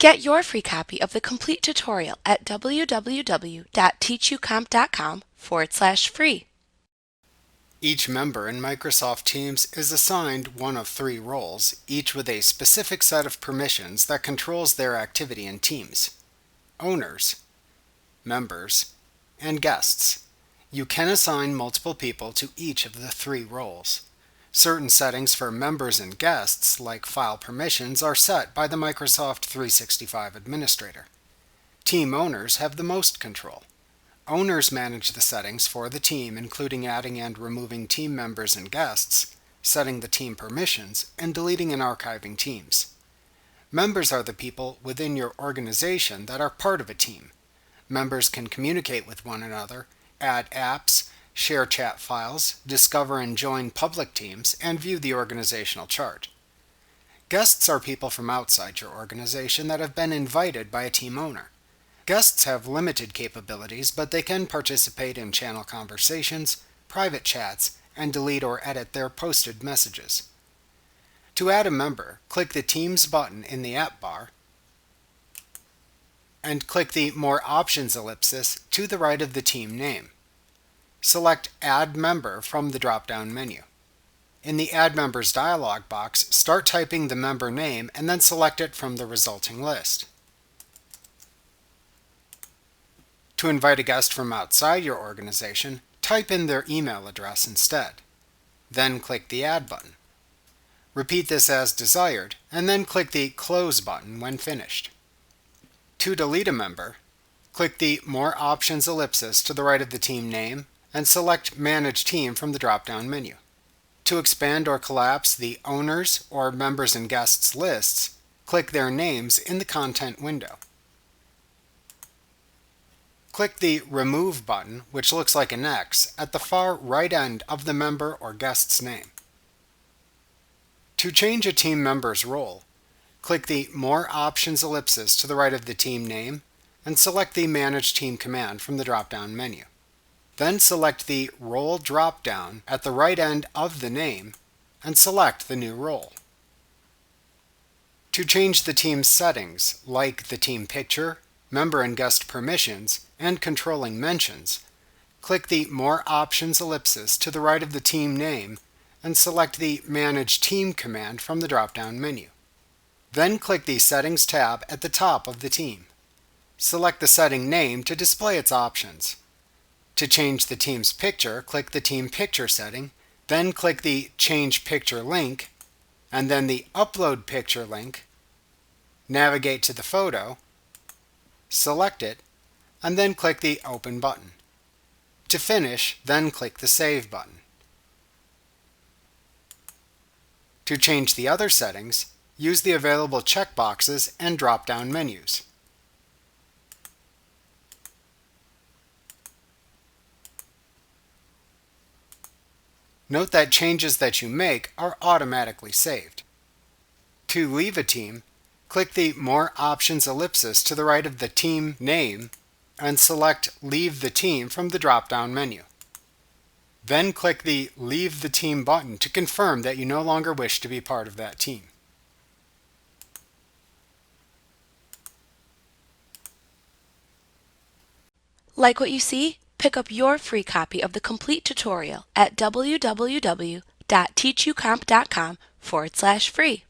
Get your free copy of the complete tutorial at www.teachucomp.com/free. Each member in Microsoft Teams is assigned one of three roles, each with a specific set of permissions that controls their activity in Teams: owners, members, and guests. You can assign multiple people to each of the three roles. Certain settings for members and guests, like file permissions, are set by the Microsoft 365 administrator. Team owners have the most control. Owners manage the settings for the team, including adding and removing team members and guests, setting the team permissions, and deleting and archiving teams. Members are the people within your organization that are part of a team. Members can communicate with one another, add apps, share chat files, discover and join public teams, and view the organizational chart. Guests are people from outside your organization that have been invited by a team owner. Guests have limited capabilities, but they can participate in channel conversations, private chats, and delete or edit their posted messages. To add a member, click the Teams button in the app bar and click the More Options ellipsis to the right of the team name. Select Add Member from the drop-down menu. In the Add Members dialog box, start typing the member name and then select it from the resulting list. To invite a guest from outside your organization, type in their email address instead. Then click the Add button. Repeat this as desired, and then click the Close button when finished. To delete a member, click the More Options ellipsis to the right of the team name and select Manage Team from the drop-down menu. To expand or collapse the owners or members and guests lists, click their names in the content window. Click the Remove button, which looks like an X, at the far right end of the member or guest's name. To change a team member's role, click the More Options ellipsis to the right of the team name and select the Manage Team command from the drop-down menu. Then select the Role drop-down at the right end of the name and select the new role. To change the team's settings, like the team picture, member and guest permissions, and controlling mentions, click the More Options ellipsis to the right of the team name and select the Manage Team command from the drop-down menu. Then click the Settings tab at the top of the team. Select the setting name to display its options. To change the team's picture, click the Team Picture setting, then click the Change Picture link, and then the Upload Picture link. Navigate to the photo, select it, and then click the Open button. To finish, then click the Save button. To change the other settings, use the available checkboxes and drop-down menus. Note that changes that you make are automatically saved. To leave a team, click the More Options ellipsis to the right of the team name and select Leave the Team from the drop-down menu. Then click the Leave the Team button to confirm that you no longer wish to be part of that team. Like what you see? Pick up your free copy of the complete tutorial at www.teachucomp.com/free.